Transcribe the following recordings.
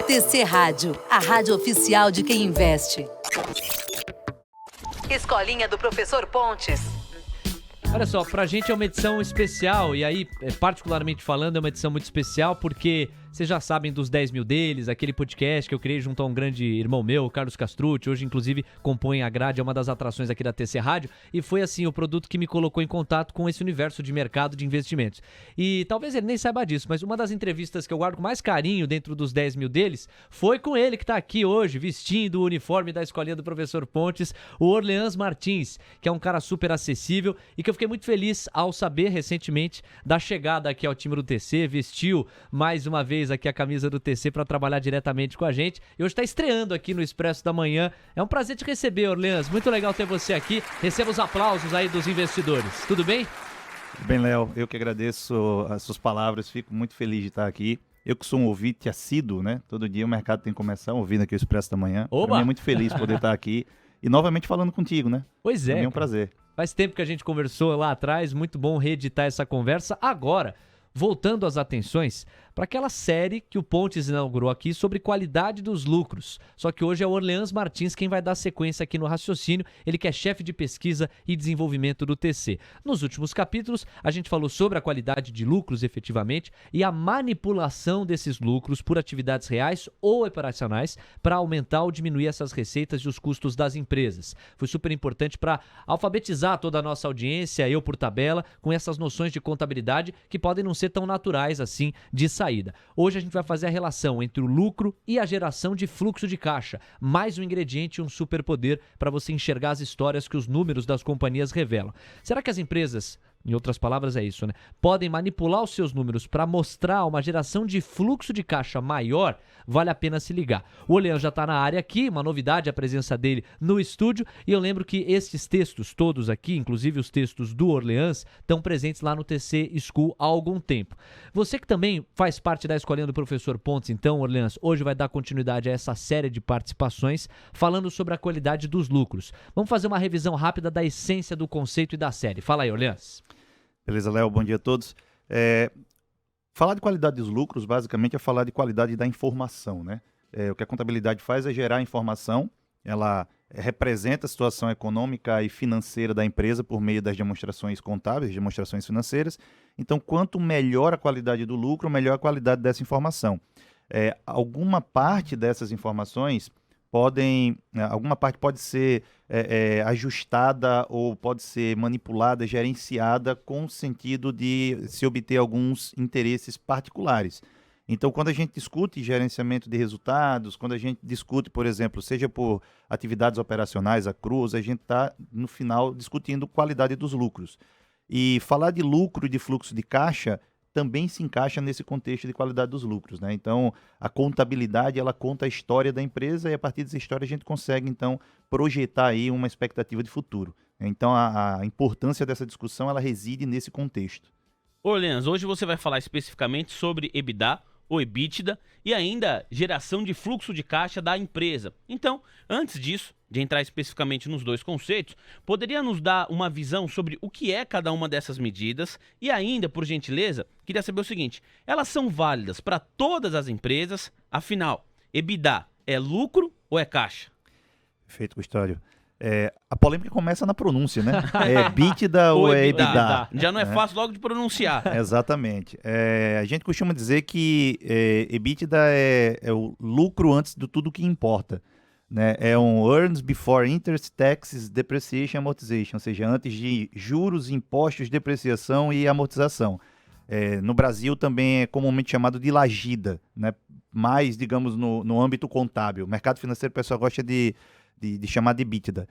TC Rádio, a rádio oficial de quem investe. Escolinha do Professor Pontes. Olha só, pra gente é uma edição especial, e aí, particularmente falando, é uma edição muito especial porque vocês já sabem dos 10 mil deles, aquele podcast que eu criei junto a um grande irmão meu, o Carlos Castrucci, hoje inclusive compõe a grade, é uma das atrações aqui da TC Rádio, e foi assim o produto que me colocou em contato com esse universo de mercado de investimentos. E talvez ele nem saiba disso, mas uma das entrevistas que eu guardo com mais carinho dentro dos 10 mil deles foi com ele que tá aqui hoje, vestindo o uniforme da escolinha do Professor Pontes, o Orleans Martins, que é um cara super acessível e que eu fiquei muito feliz ao saber recentemente da chegada aqui ao time do TC, vestiu mais uma vez aqui a camisa do TC para trabalhar diretamente com a gente e hoje está estreando aqui no Expresso da Manhã. É um prazer te receber, Orleans, muito legal ter você aqui, receba os aplausos aí dos investidores, tudo bem? Tudo bem, Léo, eu que agradeço as suas palavras, fico muito feliz de estar aqui. Eu que sou um ouvinte assíduo, né, todo dia o mercado tem que começar ouvindo aqui o Expresso da Manhã. Para mim é muito feliz poder estar aqui e novamente falando contigo, né? Pois é. Pra mim é um prazer. Faz tempo que a gente conversou lá atrás, muito bom reeditar essa conversa agora. Voltando às atenções para aquela série que o Pontes inaugurou aqui sobre qualidade dos lucros. Só que hoje é o Orleans Martins quem vai dar sequência aqui no raciocínio, ele que é chefe de pesquisa e desenvolvimento do TC. Nos últimos capítulos, a gente falou sobre a qualidade de lucros efetivamente e a manipulação desses lucros por atividades reais ou operacionais para aumentar ou diminuir essas receitas e os custos das empresas. Foi super importante para alfabetizar toda a nossa audiência, eu por tabela, com essas noções de contabilidade que podem não ser tão naturais assim de saída. Hoje a gente vai fazer a relação entre o lucro e a geração de fluxo de caixa, mais um ingrediente e um superpoder para você enxergar as histórias que os números das companhias revelam. Será que as empresas, em outras palavras é isso, né, podem manipular os seus números para mostrar uma geração de fluxo de caixa maior? Vale a pena se ligar. O Orleans já está na área aqui, uma novidade a presença dele no estúdio, e eu lembro que esses textos todos aqui, inclusive os textos do Orleans, estão presentes lá no TC School há algum tempo. Você que também faz parte da escolinha do Professor Pontes, então, Orleans, hoje vai dar continuidade a essa série de participações falando sobre a qualidade dos lucros. Vamos fazer uma revisão rápida da essência do conceito e da série. Fala aí, Orleans. Beleza, Léo, bom dia a todos. Falar de qualidade dos lucros, basicamente, é falar de qualidade da informação, né? O que a contabilidade faz é gerar informação, ela representa a situação econômica e financeira da empresa por meio das demonstrações contábeis, demonstrações financeiras. Então, quanto melhor a qualidade do lucro, melhor a qualidade dessa informação. Alguma parte dessas informações alguma parte pode ser ajustada ou pode ser manipulada, gerenciada com o sentido de se obter alguns interesses particulares. Então, quando a gente discute gerenciamento de resultados, quando a gente discute, por exemplo, seja por atividades operacionais, accruals, a gente está, no final, discutindo qualidade dos lucros. E falar de lucro e de fluxo de caixa também se encaixa nesse contexto de qualidade dos lucros, né? Então, a contabilidade, ela conta a história da empresa e a partir dessa história a gente consegue, então, projetar aí uma expectativa de futuro. Então, a importância dessa discussão, ela reside nesse contexto. Orleans, hoje você vai falar especificamente sobre EBITDA, ou EBITDA, e ainda geração de fluxo de caixa da empresa. Então, antes disso, de entrar especificamente nos dois conceitos, poderia nos dar uma visão sobre o que é cada uma dessas medidas e ainda, por gentileza, queria saber o seguinte, elas são válidas para todas as empresas, afinal, EBITDA é lucro ou é caixa? Perfeito, Custódio. A polêmica começa na pronúncia, né? É EBITDA ou é EBITDA? Já não é fácil logo de pronunciar. Exatamente. A gente costuma dizer que EBITDA é o lucro antes de tudo que importa. Né? É um Earnings Before Interest, Taxes, Depreciation e Amortization, ou seja, antes de juros, impostos, depreciação e amortização. No Brasil também é comumente chamado de lagida, né? Mais, digamos, no âmbito contábil. O mercado financeiro, o pessoal gosta de chamar de EBITDA.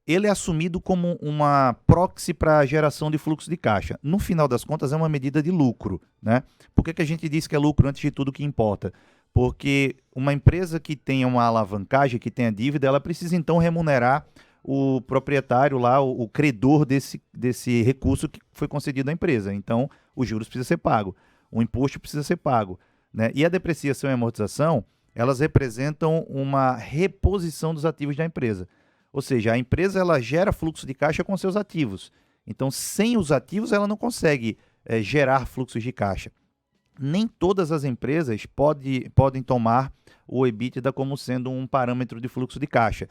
Ele é assumido como uma proxy para a geração de fluxo de caixa. No final das contas, é uma medida de lucro. Né? Por que a gente diz que é lucro antes de tudo que importa? Porque uma empresa que tenha uma alavancagem, que tenha dívida, ela precisa então remunerar o proprietário lá, o credor desse recurso que foi concedido à empresa. Então, os juros precisam ser pagos, o imposto precisa ser pago. Né? E a depreciação e a amortização, elas representam uma reposição dos ativos da empresa. Ou seja, a empresa ela gera fluxo de caixa com seus ativos. Então, sem os ativos, ela não consegue gerar fluxos de caixa. nem todas as empresas podem tomar o EBITDA como sendo um parâmetro de fluxo de caixa.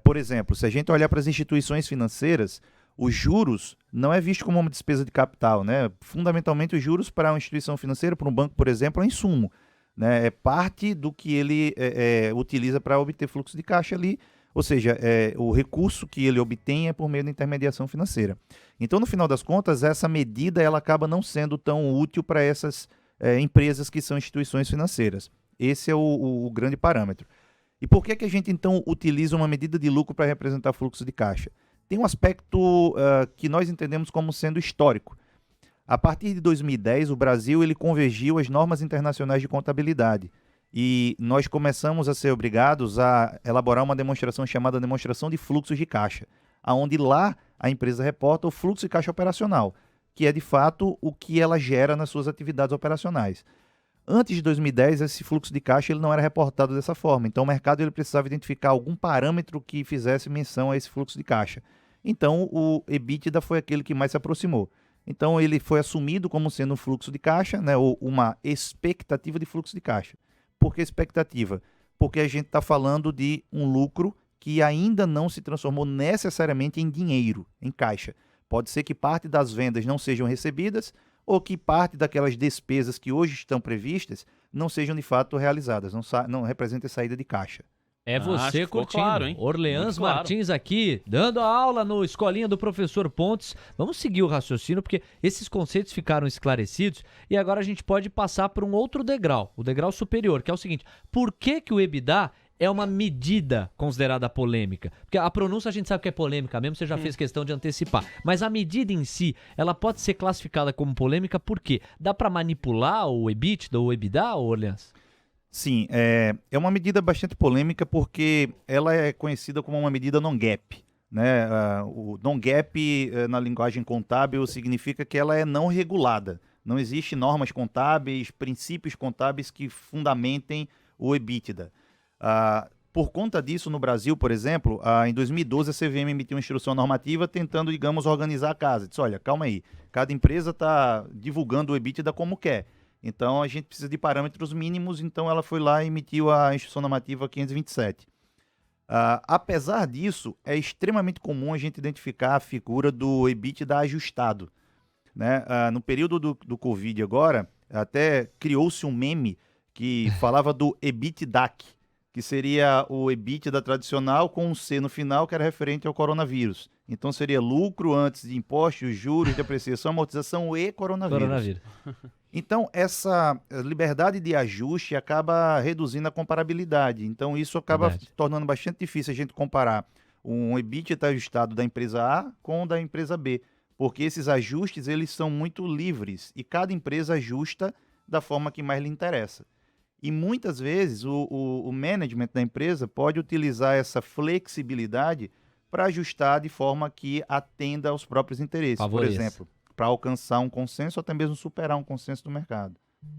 Por exemplo, se a gente olhar para as instituições financeiras, os juros não é visto como uma despesa de capital, né? Fundamentalmente, os juros para uma instituição financeira, para um banco, por exemplo, é um insumo, né? É parte do que ele utiliza para obter fluxo de caixa ali, ou seja, o recurso que ele obtém é por meio da intermediação financeira. Então, no final das contas, essa medida ela acaba não sendo tão útil para essas empresas que são instituições financeiras. Esse é o grande parâmetro. E por que a gente, então, utiliza uma medida de lucro para representar fluxo de caixa? Tem um aspecto que nós entendemos como sendo histórico. A partir de 2010, o Brasil ele convergiu às normas internacionais de contabilidade e nós começamos a ser obrigados a elaborar uma demonstração chamada demonstração de fluxos de caixa, onde lá a empresa reporta o fluxo de caixa operacional, que é de fato o que ela gera nas suas atividades operacionais. Antes de 2010, esse fluxo de caixa ele não era reportado dessa forma, então o mercado ele precisava identificar algum parâmetro que fizesse menção a esse fluxo de caixa. Então, o EBITDA foi aquele que mais se aproximou. Então, ele foi assumido como sendo um fluxo de caixa, né, ou uma expectativa de fluxo de caixa. Por que expectativa? Porque a gente está falando de um lucro que ainda não se transformou necessariamente em dinheiro, em caixa. Pode ser que parte das vendas não sejam recebidas ou que parte daquelas despesas que hoje estão previstas não sejam de fato realizadas, não representem saída de caixa. É você curtindo. Claro, hein? Orleans Muito Martins aqui, dando a aula no Escolinha do Professor Pontes. Vamos seguir o raciocínio, porque esses conceitos ficaram esclarecidos e agora a gente pode passar por um outro degrau, o degrau superior, que é o seguinte: por que o EBITDA é uma medida considerada polêmica? Porque a pronúncia a gente sabe que é polêmica mesmo, você já fez questão de antecipar. Mas a medida em si, ela pode ser classificada como polêmica por quê? Dá para manipular o EBITDA ou o EBITDA, Orleans? Sim, é uma medida bastante polêmica porque ela é conhecida como uma medida non-GAAP. Né? O non-GAAP na linguagem contábil significa que ela é não regulada. Não existe normas contábeis, princípios contábeis que fundamentem o EBITDA. Por conta disso, no Brasil, por exemplo, em 2012 a CVM emitiu uma instrução normativa tentando, digamos, organizar a casa. Disse, olha, calma aí, cada empresa está divulgando o EBITDA como quer. Então, a gente precisa de parâmetros mínimos, então ela foi lá e emitiu a Instrução Normativa 527. Apesar disso, é extremamente comum a gente identificar a figura do EBITDA ajustado. Né? No período do Covid agora, até criou-se um meme que falava do EBITDAC, que seria o EBITDA tradicional com um C no final, que era referente ao coronavírus. Então seria lucro antes de impostos, juros, depreciação, amortização e coronavírus. Então, essa liberdade de ajuste acaba reduzindo a comparabilidade. Então, isso acaba tornando bastante difícil a gente comparar um EBITDA ajustado da empresa A com o da empresa B, porque esses ajustes eles são muito livres e cada empresa ajusta da forma que mais lhe interessa. E muitas vezes o management da empresa pode utilizar essa flexibilidade para ajustar de forma que atenda aos próprios interesses. Por exemplo, para alcançar um consenso ou até mesmo superar um consenso do mercado.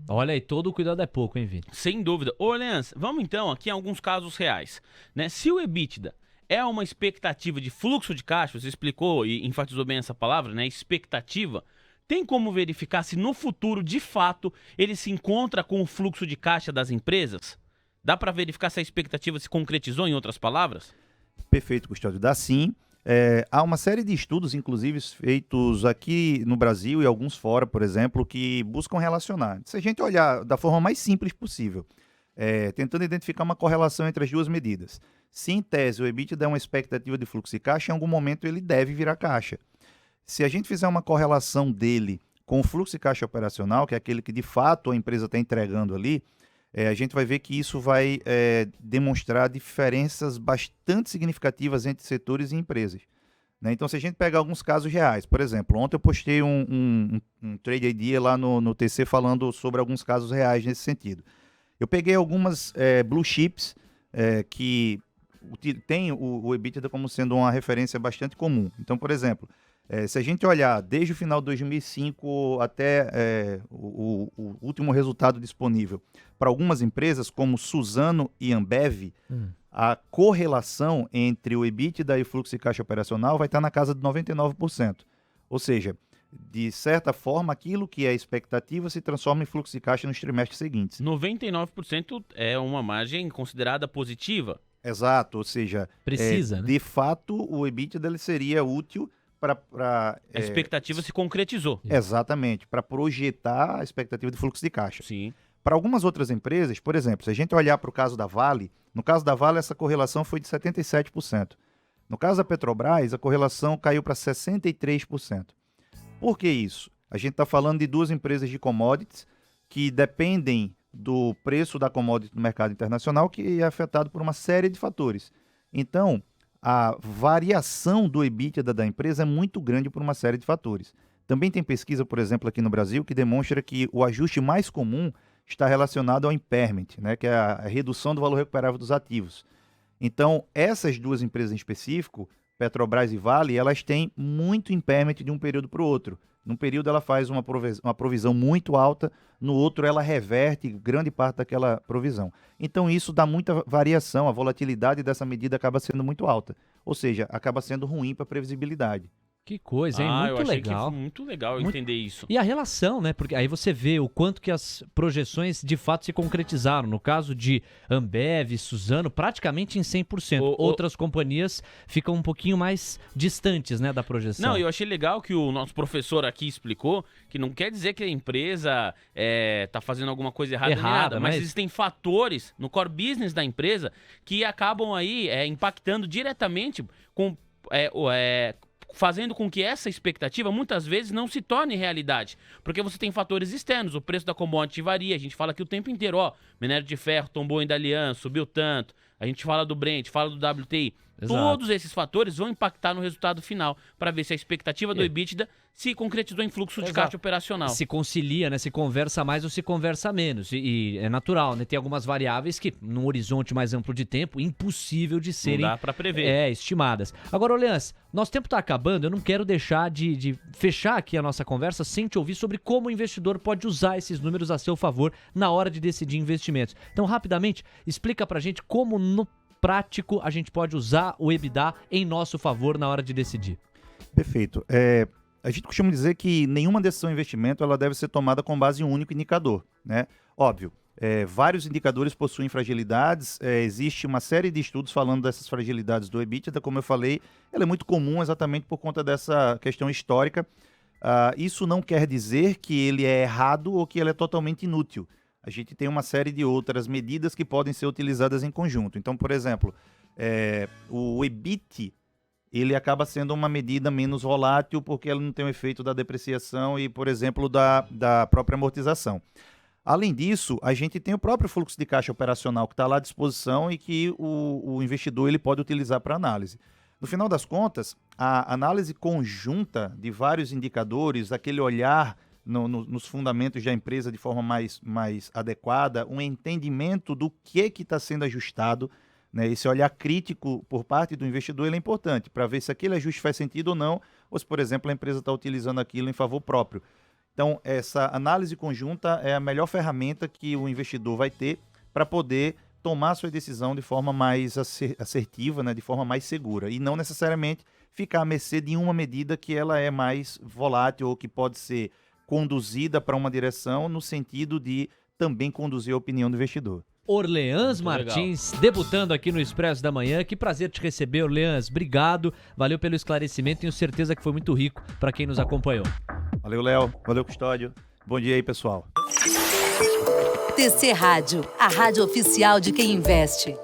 Olha aí, todo cuidado é pouco, hein, Vini? Sem dúvida. Ô, Orleans, vamos então aqui em alguns casos reais. Né? Se o EBITDA é uma expectativa de fluxo de caixa, você explicou e enfatizou bem essa palavra, né? Expectativa. Tem como verificar se no futuro, de fato, ele se encontra com o fluxo de caixa das empresas? Dá para verificar se a expectativa se concretizou, em outras palavras? Perfeito, Custódio. Dá sim. Há uma série de estudos, inclusive, feitos aqui no Brasil e alguns fora, por exemplo, que buscam relacionar. Se a gente olhar da forma mais simples possível, tentando identificar uma correlação entre as duas medidas. Se, em tese, o EBITDA é uma expectativa de fluxo de caixa, em algum momento ele deve virar caixa. Se a gente fizer uma correlação dele com o fluxo de caixa operacional, que é aquele que de fato a empresa está entregando ali, a gente vai ver que isso vai demonstrar diferenças bastante significativas entre setores e empresas. Né? Então, se a gente pegar alguns casos reais, por exemplo, ontem eu postei um Trade Idea lá no TC falando sobre alguns casos reais nesse sentido. Eu peguei algumas blue chips que tem o EBITDA como sendo uma referência bastante comum. Então, por exemplo, se a gente olhar desde o final de 2005 até o último resultado disponível para algumas empresas, como Suzano e Ambev, a correlação entre o EBITDA e o fluxo de caixa operacional vai estar na casa de 99%. Ou seja, de certa forma, aquilo que é expectativa se transforma em fluxo de caixa nos trimestres seguintes. 99% é uma margem considerada positiva. Exato, ou seja, Precisa, né? de fato, o EBITDA dele seria útil para... A expectativa se concretizou. Exatamente, para projetar a expectativa de fluxo de caixa. Sim. Para algumas outras empresas, por exemplo, se a gente olhar para o caso da Vale, no caso da Vale essa correlação foi de 77%. No caso da Petrobras, a correlação caiu para 63%. Por que isso? A gente está falando de duas empresas de commodities que dependem do preço da commodity no mercado internacional, que é afetado por uma série de fatores. Então, a variação do EBITDA da empresa é muito grande por uma série de fatores. Também tem pesquisa, por exemplo, aqui no Brasil, que demonstra que o ajuste mais comum está relacionado ao impairment, né, que é a redução do valor recuperável dos ativos. Então, essas duas empresas em específico, Petrobras e Vale, elas têm muito impairment de um período para o outro. Num período ela faz uma provisão muito alta, no outro ela reverte grande parte daquela provisão. Então isso dá muita variação, a volatilidade dessa medida acaba sendo muito alta. Ou seja, acaba sendo ruim para a previsibilidade. Que coisa, hein? Eu Muito achei legal. que foi muito legal entender isso. E a relação, né? Porque aí você vê o quanto que as projeções de fato se concretizaram. No caso de Ambev, Suzano, praticamente em 100%. Outras companhias ficam um pouquinho mais distantes, né, da projeção. Não, eu achei legal que o nosso professor aqui explicou que não quer dizer que a empresa tá fazendo alguma coisa errada, nem nada, mas existem fatores no core business da empresa que acabam aí impactando diretamente com... fazendo com que essa expectativa muitas vezes não se torne realidade, porque você tem fatores externos, o preço da commodity varia, a gente fala aqui o tempo inteiro, minério de ferro tombou ainda aliança, subiu tanto, a gente fala do Brent, fala do WTI, Exato. Todos esses fatores vão impactar no resultado final, para ver se a expectativa do EBITDA se concretizou em fluxo de caixa operacional. Se concilia, né? Se conversa mais ou se conversa menos. E é natural, né? Tem algumas variáveis que, num horizonte mais amplo de tempo, impossível de serem Não dá para prever. Estimadas. Agora, Orleans, nosso tempo está acabando, eu não quero deixar de fechar aqui a nossa conversa sem te ouvir sobre como o investidor pode usar esses números a seu favor na hora de decidir investimentos. Então, rapidamente, explica pra gente como no prático a gente pode usar o EBITDA em nosso favor na hora de decidir. Perfeito. A gente costuma dizer que nenhuma decisão de investimento ela deve ser tomada com base em um único indicador, né? Óbvio, vários indicadores possuem fragilidades, existe uma série de estudos falando dessas fragilidades do EBITDA, como eu falei, ela é muito comum exatamente por conta dessa questão histórica. Isso não quer dizer que ele é errado ou que ele é totalmente inútil. A gente tem uma série de outras medidas que podem ser utilizadas em conjunto. Então, por exemplo, o EBIT, ele acaba sendo uma medida menos volátil porque ela não tem o efeito da depreciação e, por exemplo, da própria amortização. Além disso, a gente tem o próprio fluxo de caixa operacional que está lá à disposição e que o investidor ele pode utilizar para análise. No final das contas, a análise conjunta de vários indicadores, aquele olhar nos fundamentos da empresa de forma mais adequada, um entendimento do que está sendo ajustado, né? Esse olhar crítico por parte do investidor ele é importante para ver se aquele ajuste faz sentido ou não, ou se, por exemplo, a empresa está utilizando aquilo em favor próprio. Então, essa análise conjunta é a melhor ferramenta que o investidor vai ter para poder tomar sua decisão de forma mais assertiva, né? De forma mais segura, e não necessariamente ficar à mercê de uma medida que ela é mais volátil ou que pode ser conduzida para uma direção no sentido de também conduzir a opinião do investidor. Orleans Muito Martins, debutando aqui no Expresso da Manhã. Que prazer te receber, Orleans. Obrigado, valeu pelo esclarecimento. Tenho certeza que foi muito rico para quem nos acompanhou. Valeu, Léo. Valeu, Custódio. Bom dia aí, pessoal. TC Rádio, a rádio oficial de quem investe.